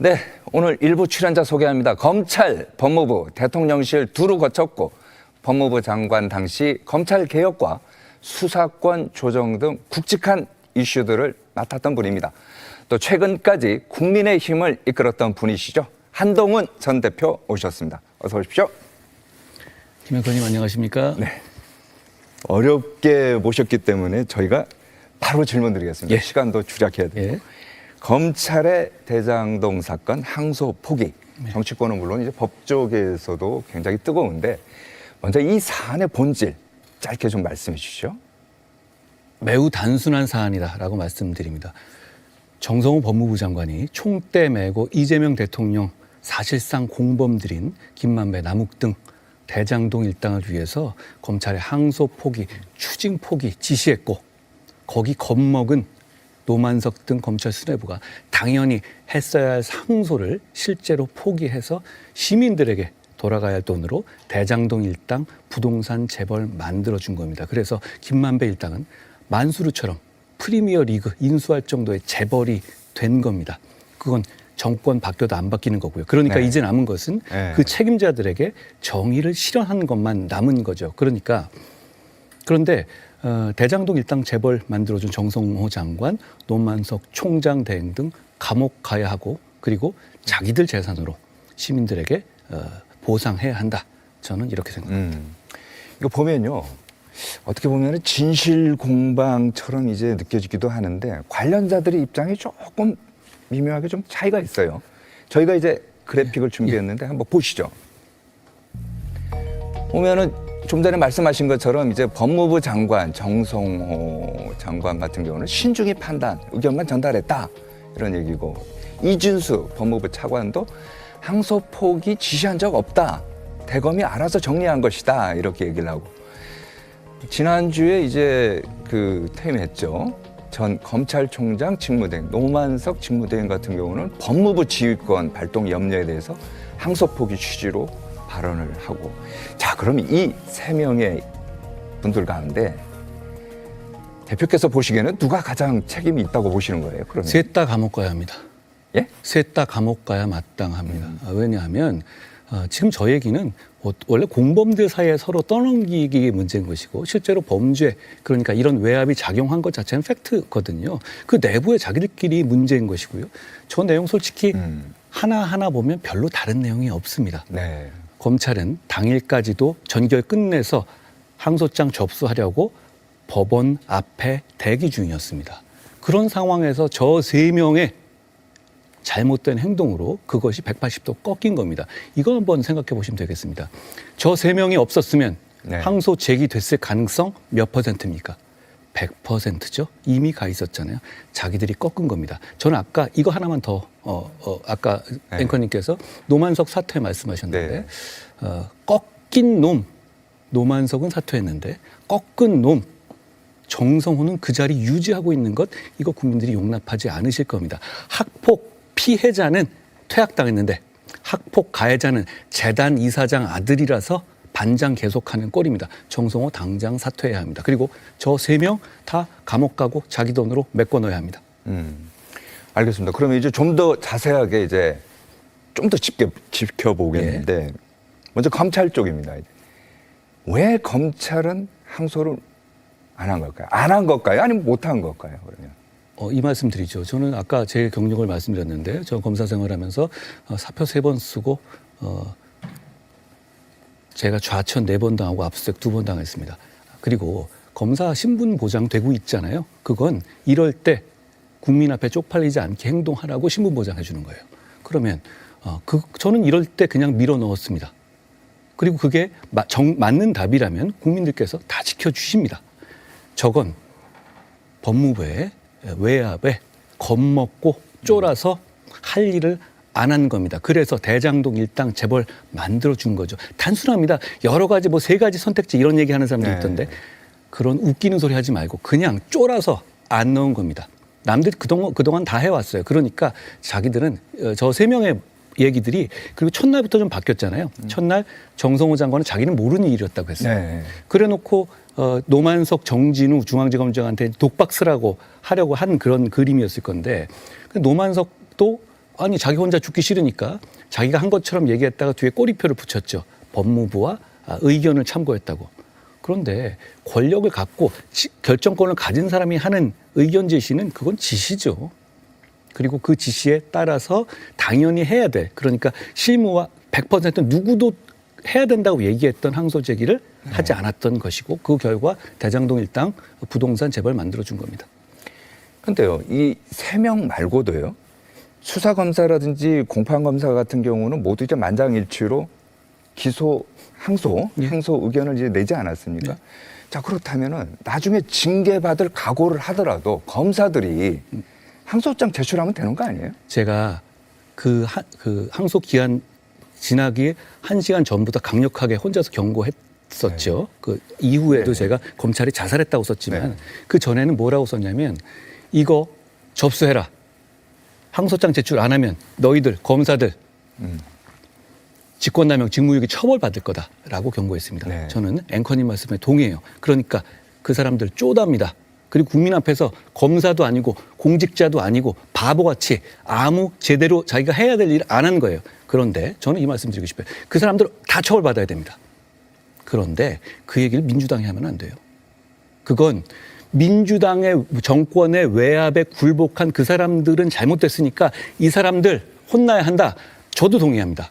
네, 오늘 일부 출연자 소개합니다. 검찰, 법무부, 대통령실 두루 거쳤고 법무부 장관 당시 검찰 개혁과 수사권 조정 등 굵직한 이슈들을 맡았던 분입니다. 또 최근까지 국민의힘을 이끌었던 분이시죠. 한동훈 전 대표 오셨습니다. 어서 오십시오. 김영권님 안녕하십니까? 네, 어렵게 모셨기 때문에 저희가 바로 질문 드리겠습니다. 예. 시간도 주략해야 되고. 예. 검찰의 대장동 사건 항소 포기. 정치권은 물론 이제 법조계에서도 굉장히 뜨거운데 먼저 이 사안의 본질 짧게 좀 말씀해 주시죠. 매우 단순한 사안이다라고 말씀드립니다. 정성호 법무부 장관이 총대 메고 이재명 대통령 사실상 공범들인 김만배, 남욱 등 대장동 일당을 위해서 검찰의 항소 포기, 추징 포기 지시했고 거기 겁먹은 노만석 등 검찰 수뇌부가 당연히 했어야 할 상소를 실제로 포기해서 시민들에게 돌아가야 할 돈으로 대장동 일당 부동산 재벌 만들어준 겁니다. 그래서 김만배 일당은 만수르처럼 프리미어 리그 인수할 정도의 재벌이 된 겁니다. 그건 정권 바뀌어도 안 바뀌는 거고요. 그러니까 네. 이제 남은 것은 네. 그 책임자들에게 정의를 실현한 것만 남은 거죠. 그런데 대장동 일당 재벌 만들어준 정성호 장관, 노만석 총장 대행 등 감옥 가야 하고 그리고 자기들 재산으로 시민들에게 보상해야 한다. 저는 이렇게 생각합니다. 이거 보면요. 어떻게 보면 진실 공방처럼 이제 느껴지기도 하는데 관련자들의 입장이 조금 미묘하게 좀 차이가 있어요. 저희가 이제 그래픽을 준비했는데 한번 보시죠. 보면은 좀 전에 말씀하신 것처럼 이제 법무부 장관 정성호 장관 같은 경우는 신중히 판단, 의견만 전달했다 이런 얘기고 이준수 법무부 차관도 항소 포기 지시한 적 없다. 대검이 알아서 정리한 것이다 이렇게 얘기를 하고 지난주에 이제 퇴임했죠. 전 검찰총장 직무대행 노만석 직무대행 같은 경우는 법무부 지휘권 발동 염려에 대해서 항소 포기 취지로 발언을 하고 자 그럼 이 세 명의 분들 가운데 대표께서 보시기에는 누가 가장 책임이 있다고 보시는 거예요? 그러면 셋 다 감옥 가야 합니다. 예? 셋 다 감옥 가야 마땅합니다. 왜냐하면 지금 저 얘기는 원래 공범들 사이에 서로 떠넘기기 문제인 것이고 실제로 범죄 그러니까 이런 외압이 작용한 것 자체는 팩트거든요. 그 내부에 자기들끼리 문제인 것이고요. 저 내용 솔직히 하나하나 보면 별로 다른 내용이 없습니다. 네. 검찰은 당일까지도 전결 끝내서 항소장 접수하려고 법원 앞에 대기 중이었습니다. 그런 상황에서 저 세 명의 잘못된 행동으로 그것이 180도 꺾인 겁니다. 이거 한번 생각해 보시면 되겠습니다. 저 세 명이 없었으면 네. 항소 제기됐을 가능성 몇 %입니까? 100%죠. 이미 가 있었잖아요. 자기들이 꺾은 겁니다. 저는 아까 이거 하나만 더 아까 네. 앵커님께서 노만석 사퇴 말씀하셨는데 네. 꺾인 놈 노만석은 사퇴했는데 꺾은 놈 정성호는 그 자리 유지하고 있는 것 이거 국민들이 용납하지 않으실 겁니다. 학폭 피해자는 퇴학당했는데 학폭 가해자는 재단 이사장 아들이라서 반장 계속하는 꼴입니다. 정성호 당장 사퇴해야 합니다. 그리고 저 세 명 다 감옥 가고 자기 돈으로 메꿔 넣어야 합니다. 알겠습니다. 그러면 이제 좀 더 자세하게 이제 좀 더 지켜보겠는데 먼저 검찰 쪽입니다. 왜 검찰은 항소를 안 한 걸까요? 안 한 걸까요? 아니면 못 한 걸까요? 그러면 이 말씀 드리죠. 저는 아까 제 경력을 말씀드렸는데 저 검사 생활하면서 사표 3번 쓰고 제가 좌천 4번 당하고 압수수색 2번 당했습니다. 그리고 검사 신분 보장되고 있잖아요. 그건 이럴 때 국민 앞에 쪽팔리지 않게 행동하라고 신분 보장해 주는 거예요. 그러면 저는 이럴 때 그냥 밀어 넣었습니다. 그리고 그게 맞는 답이라면 국민들께서 다 지켜주십니다. 저건 법무부의 외압에 겁먹고 쫄아서 할 일을 안 한 겁니다. 그래서 대장동 일당 재벌 만들어준 거죠. 단순합니다. 여러 가지 3가지 선택지 이런 얘기하는 사람도 있던데 그런 웃기는 소리 하지 말고 그냥 쫄아서 안 넣은 겁니다. 남들 그동안 다 해왔어요. 그러니까 자기들은 저 3명의 얘기들이 그리고 첫날부터 좀 바뀌었잖아요. 첫날 정성호 장관은 자기는 모르는 일이었다고 했어요. 네. 그래놓고 노만석, 정진우 중앙지검장한테 독박 쓰라고 하려고 한 그런 그림이었을 건데 노만석도 아니 자기 혼자 죽기 싫으니까 자기가 한 것처럼 얘기했다가 뒤에 꼬리표를 붙였죠. 법무부와 의견을 참고했다고. 그런데 권력을 갖고 결정권을 가진 사람이 하는 의견 제시는 그건 지시죠. 그리고 그 지시에 따라서 당연히 해야 돼. 그러니까 실무와 100% 누구도 해야 된다고 얘기했던 항소 제기를 하지 않았던 것이고 그 결과 대장동 일당 부동산 재벌 만들어준 겁니다. 근데요, 이 3명 말고도요, 수사검사라든지 공판검사 같은 경우는 모두 이제 만장일치로 기소, 항소 의견을 이제 내지 않았습니까? 네. 자, 그렇다면은 나중에 징계받을 각오를 하더라도 검사들이 항소장 제출하면 되는 거 아니에요? 제가 그 항소 기한 지나기 1시간 전부터 강력하게 혼자서 경고했었죠. 그 이후에도 제가 검찰이 자살했다고 썼지만 그 전에는 뭐라고 썼냐면 이거 접수해라. 항소장 제출 안 하면 너희들 검사들 직권남용 직무유기 처벌받을 거다라고 경고했습니다. 네. 저는 앵커님 말씀에 동의해요. 그러니까 그 사람들 쪼답니다. 그리고 국민 앞에서 검사도 아니고 공직자도 아니고 바보같이 아무 제대로 자기가 해야 될 일을 안 한 거예요. 그런데 저는 이 말씀 드리고 싶어요. 그 사람들 다 처벌받아야 됩니다. 그런데 그 얘기를 민주당이 하면 안 돼요. 그건 민주당의 정권의 외압에 굴복한 그 사람들은 잘못됐으니까 이 사람들 혼나야 한다. 저도 동의합니다.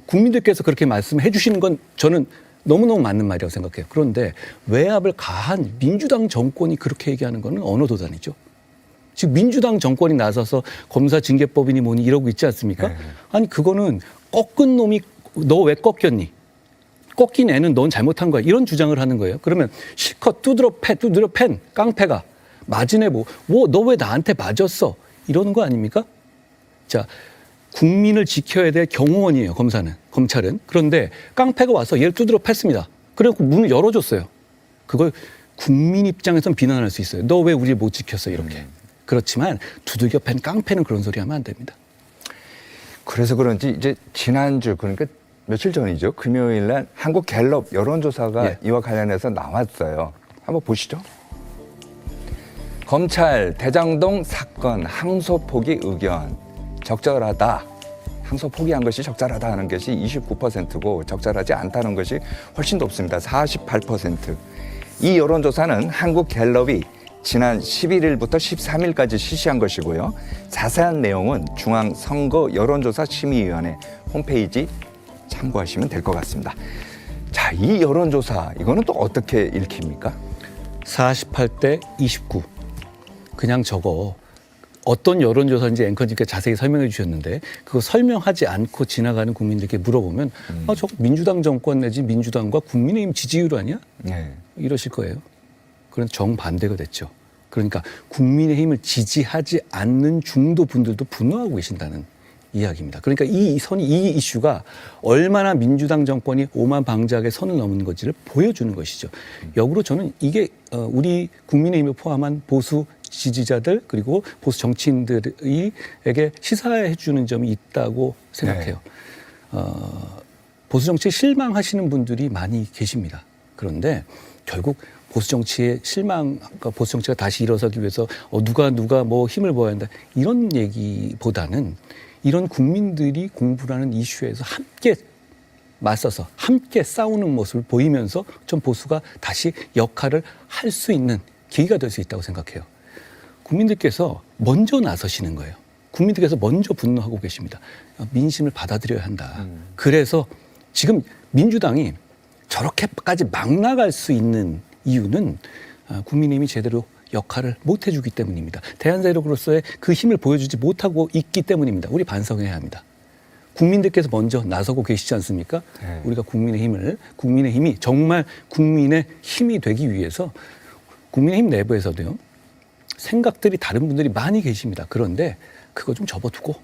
국민들께서 그렇게 말씀해 주시는 건 저는 너무너무 맞는 말이라고 생각해요. 그런데 외압을 가한 민주당 정권이 그렇게 얘기하는 거는 어느 도단이죠? 지금 민주당 정권이 나서서 검사 징계법이니 뭐니 이러고 있지 않습니까? 네. 아니 그거는 꺾은 놈이 너 왜 꺾였니? 꺾인 애는 넌 잘못한 거야. 이런 주장을 하는 거예요. 그러면 실컷 두드려 팬 깡패가 맞은 애 너 왜 나한테 맞았어? 이러는 거 아닙니까? 자, 국민을 지켜야 될 경호원이에요. 검찰은. 그런데 깡패가 와서 얘를 두드려 팼습니다. 그래갖고 문을 열어줬어요. 그걸 국민 입장에선 비난할 수 있어요. 너 왜 우리 못 지켰어? 이렇게. 그렇지만 두들겨 팬 깡패는 그런 소리 하면 안 됩니다. 그래서 그런지 이제 지난주, 그러니까 며칠 전이죠. 금요일 날 한국 갤럽 여론조사가 이와 관련해서 나왔어요. 한번 보시죠. 검찰 대장동 사건 항소 포기 의견 적절하다. 항소 포기한 것이 적절하다 하는 것이 29%고 적절하지 않다는 것이 훨씬 높습니다. 48%. 이 여론조사는 한국 갤럽이 지난 11일부터 13일까지 실시한 것이고요. 자세한 내용은 중앙선거 여론조사 심의위원회 홈페이지 참고하시면 될 것 같습니다. 자, 이 여론조사 이거는 또 어떻게 읽힙니까? 48대 29. 그냥 저거 어떤 여론조사인지 앵커님께 자세히 설명해 주셨는데 그거 설명하지 않고 지나가는 국민들께 물어보면 저거 민주당 정권 내지 민주당과 국민의힘 지지율 아니야? 네. 이러실 거예요. 그런 정반대가 됐죠. 그러니까 국민의힘을 지지하지 않는 중도 분들도 분노하고 계신다는 이야기입니다. 그러니까 이 이슈가 얼마나 민주당 정권이 오만방자하게 선을 넘은 건지를 보여주는 것이죠. 역으로 저는 이게 우리 국민의힘을 포함한 보수 지지자들 그리고 보수 정치인들에게 시사해 주는 점이 있다고 생각해요. 보수 정치에 실망하시는 분들이 많이 계십니다. 그런데 결국 보수 정치에 보수 정치가 다시 일어서기 위해서 누가 뭐 힘을 보여야 한다 이런 얘기보다는 이런 국민들이 공부라는 이슈에서 함께 맞서서 함께 싸우는 모습을 보이면서 좀 보수가 다시 역할을 할 수 있는 계기가 될 수 있다고 생각해요. 국민들께서 먼저 나서시는 거예요. 국민들께서 먼저 분노하고 계십니다. 민심을 받아들여야 한다. 그래서 지금 민주당이 저렇게까지 막 나갈 수 있는 이유는 국민의힘이 제대로 역할을 못 해주기 때문입니다. 대한세력으로서의 그 힘을 보여주지 못하고 있기 때문입니다. 우리 반성해야 합니다. 국민들께서 먼저 나서고 계시지 않습니까? 네. 우리가 국민의힘이 정말 국민의 힘이 되기 위해서 국민의힘 내부에서도요. 생각들이 다른 분들이 많이 계십니다. 그런데 그거 좀 접어두고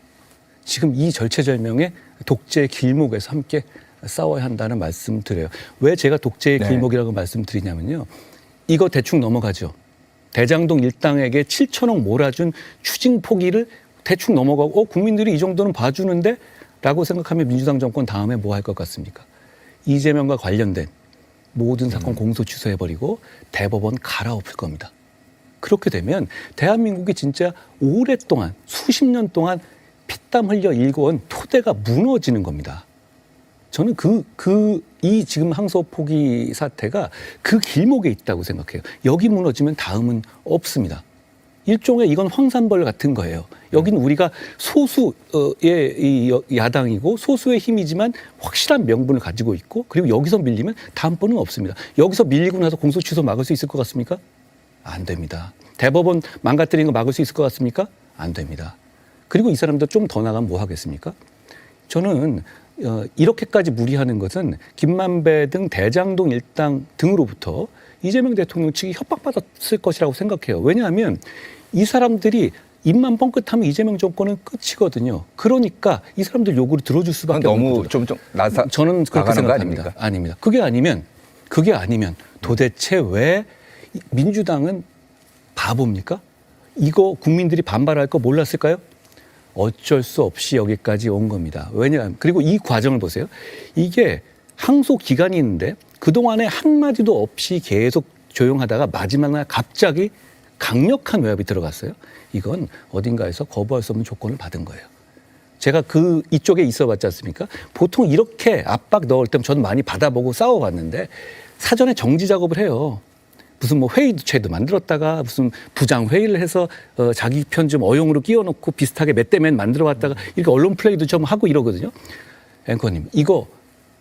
지금 이 절체절명의 독재의 길목에서 함께 싸워야 한다는 말씀 드려요. 왜 제가 독재의 길목이라고 말씀드리냐면요. 이거 대충 넘어가죠. 대장동 일당에게 7천억 몰아준 추징 포기를 대충 넘어가고 국민들이 이 정도는 봐주는데 라고 생각하면 민주당 정권 다음에 뭐 할 것 같습니까? 이재명과 관련된 모든 사건 공소 취소해버리고 대법원 갈아엎을 겁니다. 그렇게 되면 대한민국이 진짜 오랫동안 수십 년 동안 피땀 흘려 일궈온 토대가 무너지는 겁니다. 저는 이 지금 항소 포기 사태가 그 길목에 있다고 생각해요. 여기 무너지면 다음은 없습니다. 일종의 이건 황산벌 같은 거예요. 여기는 우리가 소수의 이 야당이고 소수의 힘이지만 확실한 명분을 가지고 있고 그리고 여기서 밀리면 다음번은 없습니다. 여기서 밀리고 나서 공소 취소 막을 수 있을 것 같습니까? 안 됩니다. 대법원 망가뜨리는 거 막을 수 있을 것 같습니까? 안 됩니다. 그리고 이 사람들 좀 더 나가면 뭐 하겠습니까? 저는 이렇게까지 무리하는 것은 김만배 등 대장동 일당 등으로부터 이재명 대통령 측이 협박받았을 것이라고 생각해요. 왜냐하면 이 사람들이 입만 뻥끗하면 이재명 정권은 끝이거든요. 그러니까 이 사람들 요구를 들어줄 수밖에 없는 너무 거죠. 좀 나사 저는 그렇게 나가는 거 생각합니다. 아닙니다. 그게 아니면 도대체 왜 민주당은 바보입니까? 이거 국민들이 반발할 거 몰랐을까요? 어쩔 수 없이 여기까지 온 겁니다. 왜냐하면 그리고 이 과정을 보세요. 이게 항소 기간이 있는데 그동안에 한마디도 없이 계속 조용하다가 마지막 날 갑자기 강력한 외압이 들어갔어요. 이건 어딘가에서 거부할 수 없는 조건을 받은 거예요. 제가 이쪽에 있어봤지 않습니까? 보통 이렇게 압박 넣을 때면 저는 많이 받아보고 싸워봤는데 사전에 정지 작업을 해요. 무슨 뭐 회의체도 만들었다가 무슨 부장 회의를 해서 자기 편 좀 어용으로 끼워놓고 비슷하게 몇 대 몇 만들어봤다가 이렇게 언론 플레이도 좀 하고 이러거든요. 앵커님, 이거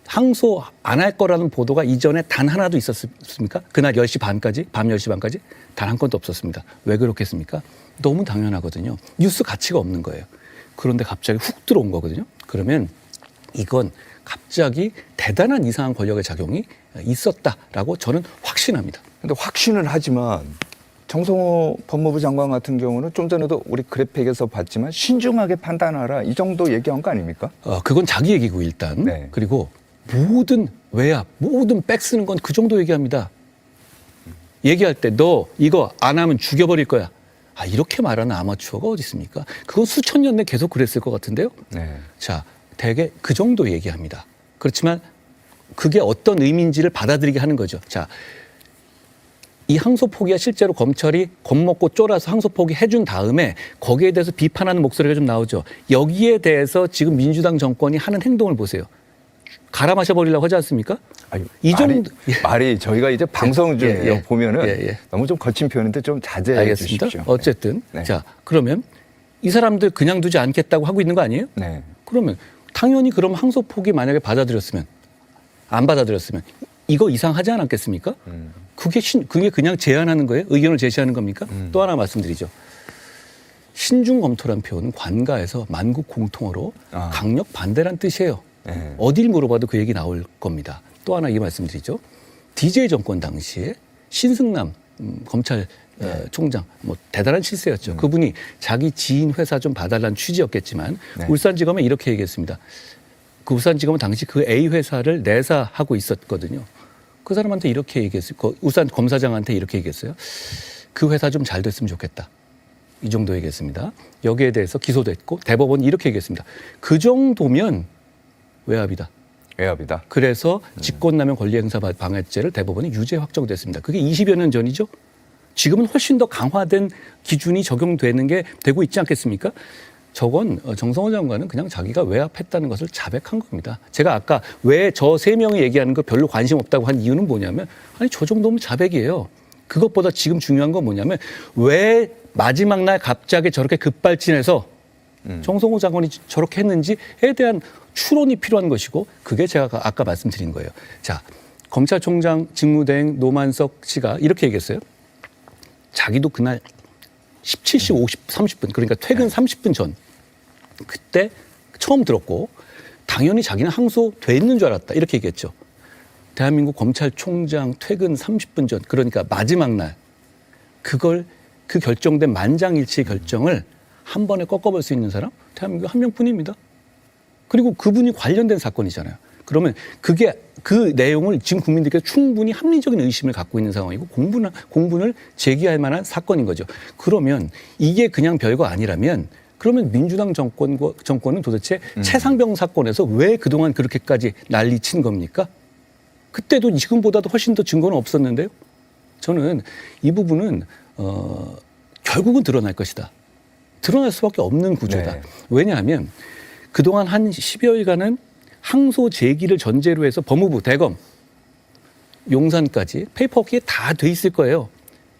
항소 안 할 거라는 보도가 이전에 단 하나도 있었습니까? 그날 10시 반까지, 밤 10시 반까지 단 한 건도 없었습니다. 왜 그렇겠습니까? 너무 당연하거든요. 뉴스 가치가 없는 거예요. 그런데 갑자기 훅 들어온 거거든요. 그러면 이건 갑자기 대단한 이상한 권력의 작용이 있었다라고 저는 확신합니다. 근데 확신을 하지만 정성호 법무부 장관 같은 경우는 좀 전에도 우리 그래픽에서 봤지만 신중하게 판단하라 이 정도 얘기한 거 아닙니까? 그건 자기 얘기고 일단. 네. 그리고 모든 외압, 모든 백 쓰는 건 그 정도 얘기합니다. 얘기할 때 너 이거 안 하면 죽여버릴 거야. 이렇게 말하는 아마추어가 어디 있습니까? 그건 수천 년 내 계속 그랬을 것 같은데요. 네. 자, 대개 그 정도 얘기합니다. 그렇지만 그게 어떤 의미인지를 받아들이게 하는 거죠. 자, 이 항소 포기가 실제로 검찰이 겁먹고 쫄아서 항소 포기 해준 다음에 거기에 대해서 비판하는 목소리가 좀 나오죠. 여기에 대해서 지금 민주당 정권이 하는 행동을 보세요. 갈아 마셔버리려고 하지 않습니까? 아니, 이 정도 말이 저희가 이제 방송 중에 보면은 너무 좀 거친 표현인데 좀 자제해 알겠습니다. 주십시오. 어쨌든 네. 자, 그러면 이 사람들 그냥 두지 않겠다고 하고 있는 거 아니에요? 네. 그러면 당연히 그럼 항소 포기 만약에 받아들였으면 안 받아들였으면 이거 이상하지 않았겠습니까? 그게 그냥 제안하는 거예요? 의견을 제시하는 겁니까? 또 하나 말씀드리죠. 신중 검토란 표현은 관가에서 만국 공통어로 강력 반대란 뜻이에요. 네. 어딜 물어봐도 그 얘기 나올 겁니다. 또 하나 이 말씀드리죠. DJ 정권 당시에 신승남 검찰 총장 뭐 대단한 실세였죠. 그분이 자기 지인 회사 좀 봐달라는 취지였겠지만 네. 울산지검에 이렇게 얘기했습니다. 그 울산지검은 당시 그 A 회사를 내사하고 있었거든요. 그 사람한테 이렇게 얘기했어요. 그 울산 검사장한테 이렇게 얘기했어요. 그 회사 좀 잘 됐으면 좋겠다. 이 정도 얘기했습니다. 여기에 대해서 기소됐고 대법원이 이렇게 얘기했습니다. 그 정도면 외압이다. 외압이다. 그래서 직권남용 권리행사 방해죄를 대법원이 유죄 확정됐습니다. 그게 20여 년 전이죠. 지금은 훨씬 더 강화된 기준이 적용되는 게 되고 있지 않겠습니까? 저건 정성호 장관은 그냥 자기가 외압했다는 것을 자백한 겁니다. 제가 아까 왜 저 세 명이 얘기하는 거 별로 관심 없다고 한 이유는 뭐냐면 아니 저 정도면 자백이에요. 그것보다 지금 중요한 건 뭐냐면 왜 마지막 날 갑자기 저렇게 급발진해서 정성호 장관이 저렇게 했는지에 대한 추론이 필요한 것이고 그게 제가 아까 말씀드린 거예요. 자, 검찰총장 직무대행 노만석 씨가 이렇게 얘기했어요. 자기도 그날 17시 30분 그러니까 퇴근 30분 전 그때 처음 들었고 당연히 자기는 항소돼 있는 줄 알았다 이렇게 얘기했죠. 대한민국 검찰총장 퇴근 30분 전 그러니까 마지막 날 그 결정된 만장일치의 결정을 한 번에 꺾어볼 수 있는 사람 대한민국 한 명뿐입니다. 그리고 그분이 관련된 사건이잖아요. 그러면 그게 그 내용을 지금 국민들께서 충분히 합리적인 의심을 갖고 있는 상황이고 공분을 제기할 만한 사건인 거죠. 그러면 이게 그냥 별거 아니라면 그러면 민주당 정권은 도대체 최상병 사건에서 왜 그동안 그렇게까지 난리친 겁니까? 그때도 지금보다도 훨씬 더 증거는 없었는데요. 저는 이 부분은 결국은 드러날 것이다. 드러날 수밖에 없는 구조다. 네. 왜냐하면 그동안 한 10여일간은 항소 제기를 전제로 해서 법무부, 대검, 용산까지 페이퍼워크에 다 돼 있을 거예요.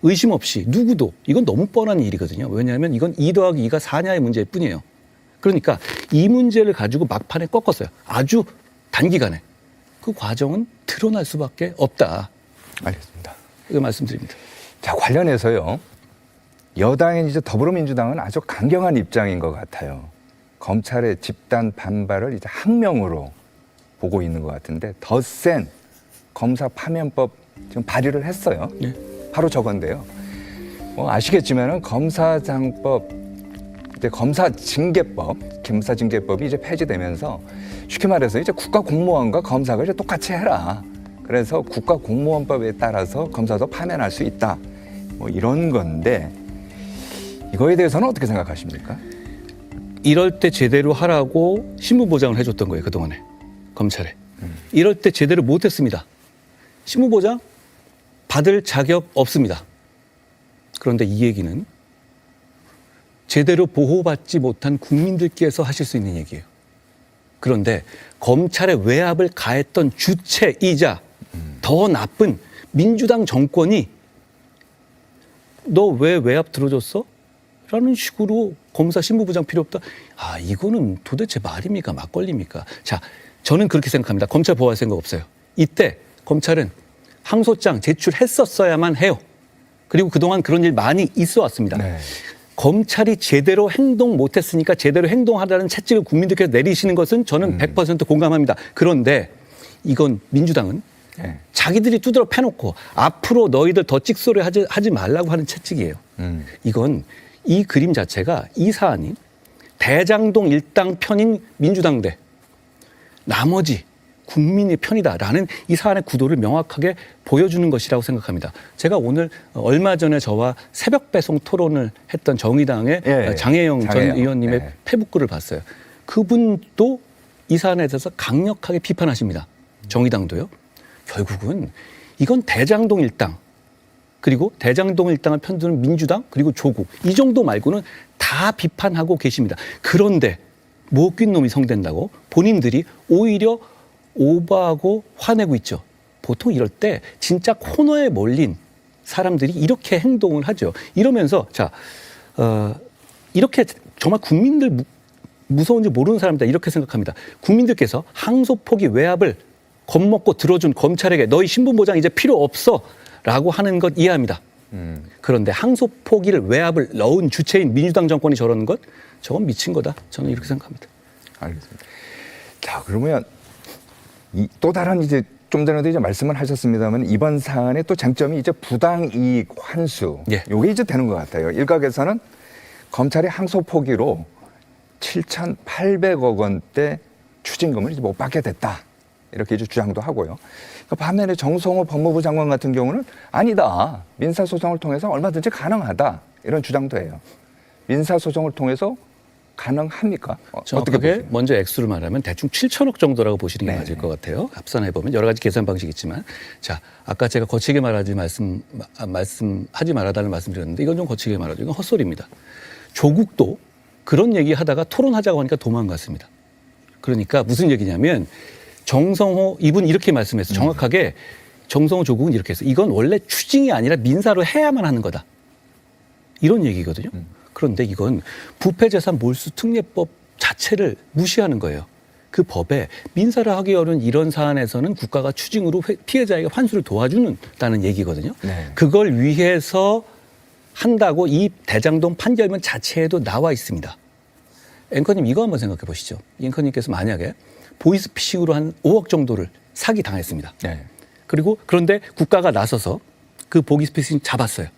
의심 없이 누구도. 이건 너무 뻔한 일이거든요. 왜냐하면 이건 2 더하기 2가 4냐의 문제일 뿐이에요. 그러니까 이 문제를 가지고 막판에 꺾었어요. 아주 단기간에. 그 과정은 드러날 수밖에 없다. 알겠습니다. 이거 말씀드립니다. 자, 관련해서요. 여당인 이제 더불어민주당은 아주 강경한 입장인 것 같아요. 검찰의 집단 반발을 이제 항명으로 보고 있는 것 같은데 더 센 검사 파면법 지금 발의를 했어요. 네. 바로 저건데요. 아시겠지만은 검사장법, 이제 검사징계법이 이제 폐지되면서 쉽게 말해서 이제 국가공무원과 검사가 이제 똑같이 해라. 그래서 국가공무원법에 따라서 검사도 파면할 수 있다. 뭐 이런 건데 이거에 대해서는 어떻게 생각하십니까? 이럴 때 제대로 하라고 신분보장을 해줬던 거예요. 그동안에 검찰에. 이럴 때 제대로 못했습니다. 신분보장 받을 자격 없습니다. 그런데 이 얘기는 제대로 보호받지 못한 국민들께서 하실 수 있는 얘기예요. 그런데 검찰의 외압을 가했던 주체이자 더 나쁜 민주당 정권이 너 왜 외압 들어줬어? 라는 식으로 검사 신분보장 필요 없다. 아, 이거는 도대체 말입니까? 막걸리입니까? 자, 저는 그렇게 생각합니다. 검찰 보호할 생각 없어요. 이때 검찰은 항소장 제출했었어야만 해요. 그리고 그동안 그런 일 많이 있어 왔습니다. 네. 검찰이 제대로 행동 못했으니까 제대로 행동하라는 채찍을 국민들께서 내리시는 것은 저는 100% 공감합니다. 그런데 이건 민주당은 네. 자기들이 두드러 패놓고 앞으로 너희들 더 찍소리 하지 말라고 하는 채찍이에요. 이건 이 그림 자체가 이 사안이 대장동 일당 편인 민주당 대 나머지 국민의 편이다라는 이 사안의 구도를 명확하게 보여주는 것이라고 생각합니다. 제가 오늘 얼마 전에 저와 새벽 배송 토론을 했던 정의당의 장혜영 전 의원님의 페북글을 봤어요. 그분도 이 사안에 대해서 강력하게 비판하십니다. 정의당도요. 결국은 이건 대장동 일당 그리고 대장동 일당을 편드는 민주당 그리고 조국 이 정도 말고는 다 비판하고 계십니다. 그런데 못 낀 놈이 성된다고 본인들이 오히려 오버하고 화내고 있죠. 보통 이럴 때 진짜 코너에 몰린 사람들이 이렇게 행동을 하죠. 이러면서 이렇게 정말 국민들 무서운지 모르는 사람이다 이렇게 생각합니다. 국민들께서 항소포기 외압을 겁먹고 들어준 검찰에게 너희 신분보장 이제 필요 없어 라고 하는 것 이해합니다. 그런데 항소포기를 외압을 넣은 주체인 민주당 정권이 저러는 것 저건 미친 거다. 저는 이렇게 생각합니다. 알겠습니다. 자, 그러면 또 다른 이제 좀 전에도 이제 말씀을 하셨습니다만 이번 사안의 또 쟁점이 이제 부당이익 환수. 예. 요게 이제 되는 것 같아요. 일각에서는 검찰이 항소 포기로 7,800억 원대 추징금을 이제 못 받게 됐다. 이렇게 이제 주장도 하고요. 그러니까 반면에 정성호 법무부 장관 같은 경우는 아니다. 민사소송을 통해서 얼마든지 가능하다. 이런 주장도 해요. 민사소송을 통해서 가능합니까? 정확하게 어떻게 먼저 액수를 말하면 대충 7천억 정도라고 보시는 게 네. 맞을 것 같아요. 앞선에 보면 여러 가지 계산 방식이 있지만 자 아까 제가 거치게 말하지 말씀하지 말아달라는 말씀드렸는데 이건 좀 거치게 말하죠. 이건 헛소리입니다. 조국도 그런 얘기하다가 토론하자고 하니까 도망갔습니다. 그러니까 무슨 얘기냐면 정성호 이분 이렇게 말씀했어요. 정확하게 정성호 조국은 이렇게 했어요. 이건 원래 추징이 아니라 민사로 해야만 하는 거다. 이런 얘기거든요. 그런데 이건 부패재산 몰수특례법 자체를 무시하는 거예요. 그 법에 민사를 하기 어려운 이런 사안에서는 국가가 추징으로 피해자에게 환수를 도와주는다는 얘기거든요. 네. 그걸 위해서 한다고 이 대장동 판결문 자체에도 나와 있습니다. 앵커님 이거 한번 생각해 보시죠. 앵커님께서 만약에 보이스피싱으로 한 5억 정도를 사기 당했습니다. 네. 그런데 국가가 나서서 그 보이스피싱 잡았어요.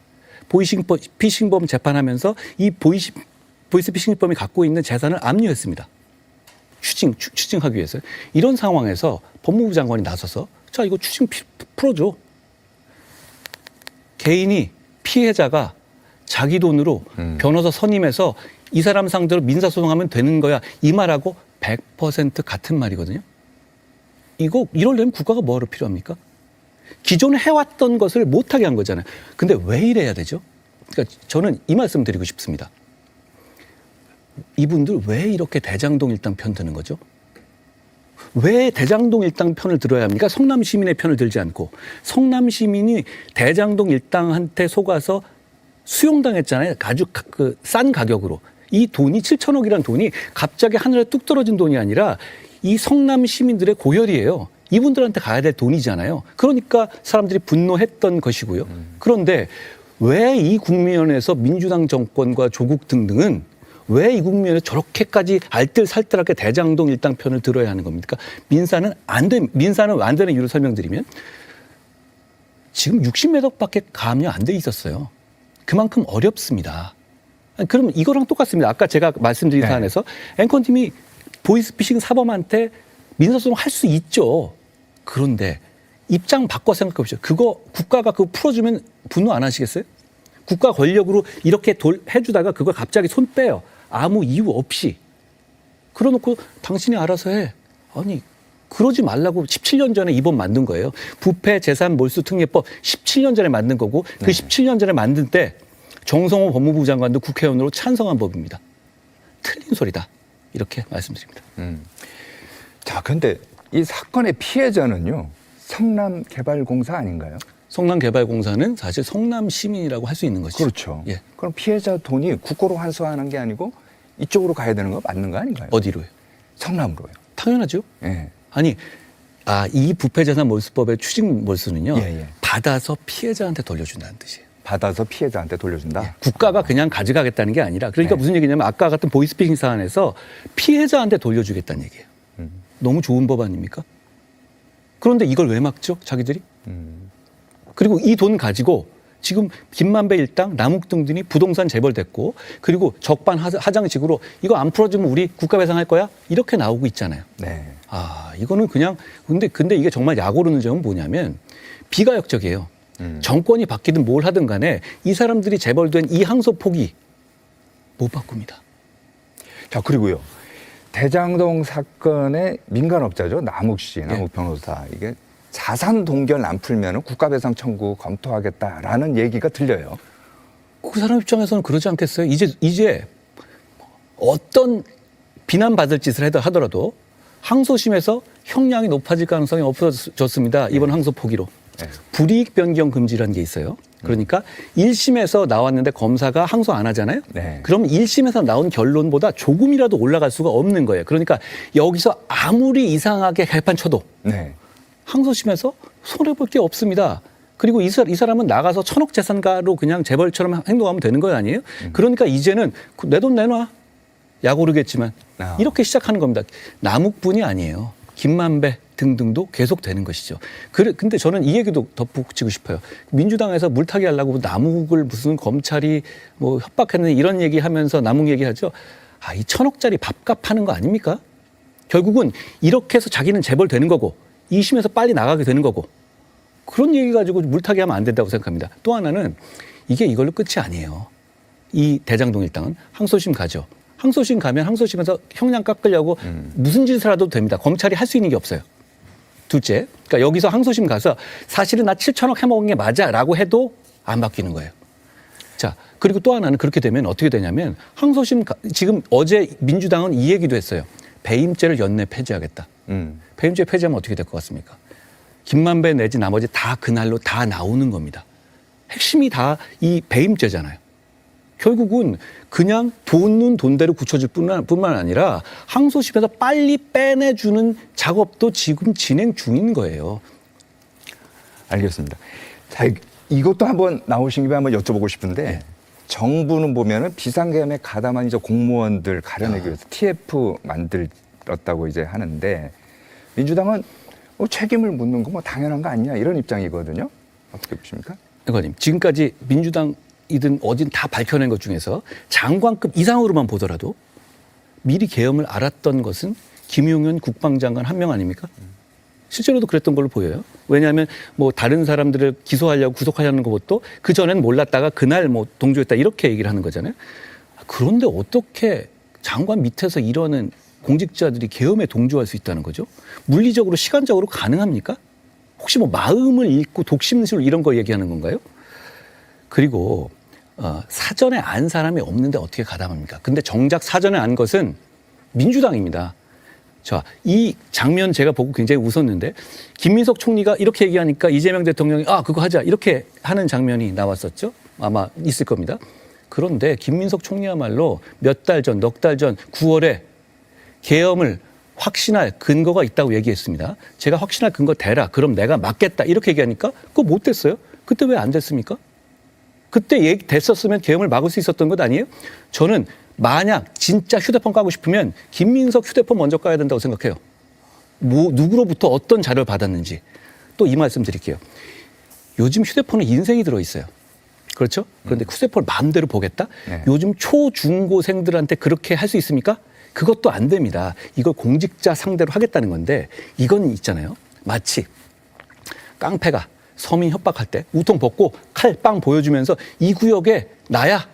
보이스피싱범 재판하면서 이 보이스피싱범이 갖고 있는 재산을 압류했습니다. 추징하기 위해서. 이런 상황에서 법무부 장관이 나서서 자 이거 추징 풀어줘. 개인이 피해자가 자기 돈으로 변호사 선임해서 이 사람 상대로 민사소송하면 되는 거야. 이 말하고 100% 같은 말이거든요. 이거 이러려면 국가가 뭐하러 필요합니까? 기존에 해왔던 것을 못하게 한 거잖아요. 근데 왜 이래야 되죠? 그러니까 저는 이 말씀 드리고 싶습니다. 이분들 왜 이렇게 대장동 일당 편 드는 거죠? 왜 대장동 일당 편을 들어야 합니까? 성남 시민의 편을 들지 않고. 성남 시민이 대장동 일당한테 속아서 수용당했잖아요. 아주 싼 가격으로. 이 돈이 7천억이라는 돈이 갑자기 하늘에 뚝 떨어진 돈이 아니라 이 성남 시민들의 고혈이에요. 이분들한테 가야 될 돈이잖아요. 그러니까 사람들이 분노했던 것이고요. 그런데 왜 이 국면에서 민주당 정권과 조국 등등은 왜 이 국면에서 저렇게까지 알뜰살뜰하게 대장동 일당 편을 들어야 하는 겁니까? 민사는 안 되는 이유를 설명드리면 지금 60매덕밖에 가압류 안 돼 있었어요. 그만큼 어렵습니다. 그럼 이거랑 똑같습니다. 아까 제가 말씀드린 사안에서 앵커님이 보이스피싱 사범한테 민사소송 할 수 있죠. 그런데 입장 바꿔 생각해 보시죠. 그거 국가가 그거 풀어주면 분노 안 하시겠어요? 국가 권력으로 이렇게 해주다가 그걸 갑자기 손 빼요. 아무 이유 없이. 그러놓고 당신이 알아서 해. 아니 그러지 말라고 17년 전에 이 법 만든 거예요. 부패 재산 몰수 특례법 17년 전에 만든 거고 그 17년 전에 만든 때 정성호 법무부 장관도 국회의원으로 찬성한 법입니다. 틀린 소리다. 이렇게 말씀드립니다. 자, 근데 이 사건의 피해자는요, 성남개발공사 아닌가요? 성남개발공사는 사실 성남 시민이라고 할 수 있는 것이죠. 그렇죠. 예. 그럼 피해자 돈이 국고로 환수하는 게 아니고 이쪽으로 가야 되는 거 맞는 거 아닌가요? 어디로요? 성남으로요. 당연하죠. 예. 아니, 이 부패자산 몰수법의 추징 몰수는요, 예. 받아서 피해자한테 돌려준다는 뜻이에요. 받아서 피해자한테 돌려준다. 국가가 그냥 가져가겠다는 게 아니라, 그러니까 네. 무슨 얘기냐면 아까 같은 보이스피싱 사안에서 피해자한테 돌려주겠다는 얘기예요. 너무 좋은 법 아닙니까? 그런데 이걸 왜 막죠, 자기들이? 그리고 이 돈 가지고 지금 김만배 일당, 남욱등 등이 부동산 재벌됐고, 그리고 적반 하장식으로 이거 안 풀어주면 우리 국가 배상할 거야? 이렇게 나오고 있잖아요. 네. 이거는 그냥 근데 이게 정말 약 오르는 점은 뭐냐면 비가역적이에요. 정권이 바뀌든 뭘 하든 간에 이 사람들이 재벌된 이 항소 폭이 못 바꿉니다. 자, 그리고요. 대장동 사건의 민간업자죠. 남욱 씨, 남욱 변호사. 이게 자산 동결 안 풀면 국가배상 청구 검토하겠다라는 얘기가 들려요. 그 사람 입장에서는 그러지 않겠어요? 이제 어떤 비난받을 짓을 하더라도 항소심에서 형량이 높아질 가능성이 없어졌습니다. 이번 항소 포기로. 불이익 변경 금지라는 게 있어요. 그러니까 1심에서 나왔는데 검사가 항소 안 하잖아요. 네. 그럼 1심에서 나온 결론보다 조금이라도 올라갈 수가 없는 거예요. 그러니까 여기서 아무리 이상하게 개판 쳐도 네. 항소심에서 손해볼 게 없습니다. 그리고 이 사람은 나가서 천억 재산가로 그냥 재벌처럼 행동하면 되는 거 아니에요? 그러니까 이제는 내 돈 내놔. 약 오르겠지만 이렇게 시작하는 겁니다. 남욱뿐이 아니에요. 김만배 등등도 계속 되는 것이죠. 근데 저는 이 얘기도 덧붙이고 싶어요. 민주당에서 물타기 하려고 남욱을 무슨 검찰이 뭐 협박했는 이런 얘기하면서 남욱 얘기하죠. 이 1,000억짜리 밥값 하는 거 아닙니까? 결국은 이렇게 해서 자기는 재벌 되는 거고 2심에서 빨리 나가게 되는 거고 그런 얘기 가지고 물타기 하면 안 된다고 생각합니다. 또 하나는 이게 이걸로 끝이 아니에요. 이 대장동 일당은 항소심 가죠. 항소심 가면 항소심에서 형량 깎으려고 무슨 짓을 해도 됩니다. 검찰이 할 수 있는 게 없어요. 둘째, 그러니까 여기서 항소심 가서 사실은 나 7천억 해먹은 게 맞아라고 해도 안 바뀌는 거예요. 자, 그리고 또 하나는 그렇게 되면 어떻게 되냐면 항소심 지금 어제 민주당은 이 얘기도 했어요. 배임죄를 연내 폐지하겠다. 배임죄 폐지하면 어떻게 될 것 같습니까? 김만배 내지 나머지 다 그날로 다 나오는 겁니다. 핵심이 다 이 배임죄잖아요. 결국은 그냥 돈은 돈대로 굳혀질 뿐만 아니라 항소심에서 빨리 빼내주는 작업도 지금 진행 중인 거예요. 알겠습니다. 자, 이것도 한번 나오신 김에 한번 여쭤보고 싶은데 정부는 보면은 비상계엄에 가담한 이제 공무원들 가려내기 위해서 TF 만들었다고 이제 하는데 민주당은 책임을 묻는 거 뭐 당연한 거 아니냐 이런 입장이거든요. 어떻게 보십니까? 의원님, 지금까지 민주당이든 어딘 다 밝혀낸 것 중에서 장관급 이상으로만 보더라도 미리 계엄을 알았던 것은 김용현 국방장관 한 명 아닙니까? 실제로도 그랬던 걸로 보여요. 왜냐하면 뭐 다른 사람들을 기소하려고 구속하려는 것도 그 전엔 몰랐다가 그날 뭐 동조했다 이렇게 얘기를 하는 거잖아요. 그런데 어떻게 장관 밑에서 이러는 공직자들이 계엄에 동조할 수 있다는 거죠? 물리적으로 시간적으로 가능합니까? 혹시 뭐 마음을 읽고 독심술 이런 거 얘기하는 건가요? 그리고 사전에 안 사람이 없는데 어떻게 가담합니까? 근데 정작 사전에 안 것은 민주당입니다. 자, 이 장면 제가 보고 굉장히 웃었는데 김민석 총리가 이렇게 얘기하니까 이재명 대통령이 그거 하자 이렇게 하는 장면이 나왔었죠. 아마 있을 겁니다. 그런데 김민석 총리야말로 몇 달 전, 넉 달 전 9월에 계엄을 확신할 근거가 있다고 얘기했습니다. 제가 확신할 근거 대라. 그럼 내가 맞겠다. 이렇게 얘기하니까 그거 못 됐어요. 그때 왜 안 됐습니까? 그때 얘기 됐었으면 계엄을 막을 수 있었던 것 아니에요? 저는 만약 진짜 휴대폰 까고 싶으면 김민석 휴대폰 먼저 까야 된다고 생각해요. 누구로부터 어떤 자료를 받았는지. 또 이 말씀 드릴게요. 요즘 휴대폰에 인생이 들어있어요. 그렇죠? 그런데 휴대폰을 마음대로 보겠다? 네. 요즘 초, 중고생들한테 그렇게 할 수 있습니까? 그것도 안 됩니다. 이걸 공직자 상대로 하겠다는 건데 이건 있잖아요. 마치 깡패가 서민 협박할 때 우통 벗고 칼 빵 보여주면서 이 구역에 나야.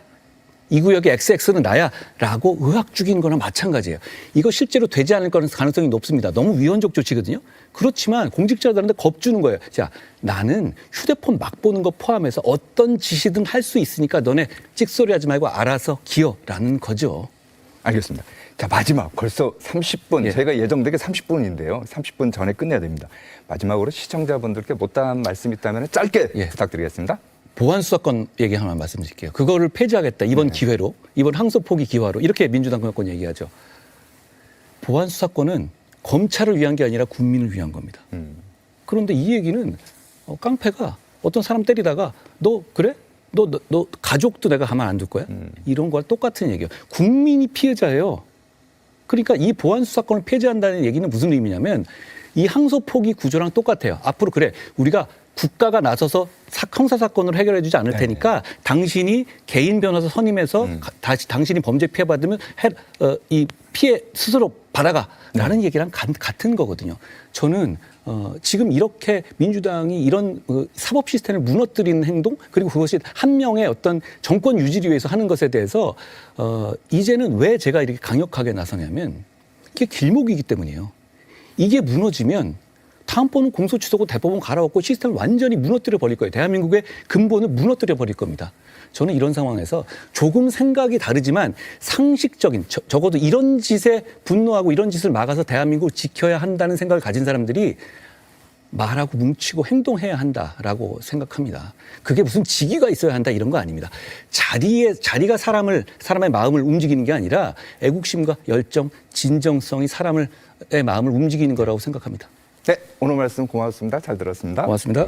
이 구역의 XX는 나야 라고 의학 죽인 거나 마찬가지예요. 이거 실제로 되지 않을 가능성이 높습니다. 너무 위헌적 조치거든요. 그렇지만 공직자들한테 겁주는 거예요. 자, 나는 휴대폰 막 보는 거 포함해서 어떤 짓이든 할 수 있으니까 너네 찍소리 하지 말고 알아서 기어라는 거죠. 알겠습니다. 자, 마지막 벌써 30분. 예. 저희가 예정된 게 30분인데요. 30분 전에 끝내야 됩니다. 마지막으로 시청자분들께 못다한 말씀 있다면 짧게 예. 부탁드리겠습니다. 보안수사권 얘기 하나 말씀드릴게요. 그거를 폐지하겠다. 이번 기회로, 이번 항소포기 기화로 이렇게 민주당 공약권 얘기하죠. 보안수사권은 검찰을 위한 게 아니라 국민을 위한 겁니다. 그런데 이 얘기는 깡패가 어떤 사람 때리다가 너 그래? 너 가족도 내가 가만 안 둘 거야? 이런 거와 똑같은 얘기예요. 국민이 피해자예요. 그러니까 이 보안수사권을 폐지한다는 얘기는 무슨 의미냐면 이 항소포기 구조랑 똑같아요. 앞으로 그래 우리가 국가가 나서서 형사사건으로 해결해 주지 않을 테니까 당신이 개인 변호사 선임해서 다시 당신이 범죄 피해 받으면 이 피해 스스로 받아가라는 얘기랑 같은 거거든요. 저는 지금 이렇게 민주당이 이런 사법 시스템을 무너뜨리는 행동 그리고 그것이 한 명의 어떤 정권 유지를 위해서 하는 것에 대해서 이제는 왜 제가 이렇게 강력하게 나서냐면 이게 길목이기 때문이에요. 이게 무너지면 다음번은 공소취소고 대법원 갈아엎고 시스템을 완전히 무너뜨려 버릴 거예요. 대한민국의 근본을 무너뜨려 버릴 겁니다. 저는 이런 상황에서 조금 생각이 다르지만 상식적인 적어도 이런 짓에 분노하고 이런 짓을 막아서 대한민국을 지켜야 한다는 생각을 가진 사람들이 말하고 뭉치고 행동해야 한다라고 생각합니다. 그게 무슨 직위가 있어야 한다 이런 거 아닙니다. 자리가 사람의 마음을 움직이는 게 아니라 애국심과 열정, 진정성이 사람의 마음을 움직이는 거라고 생각합니다. 네, 오늘 말씀 고맙습니다. 잘 들었습니다. 고맙습니다.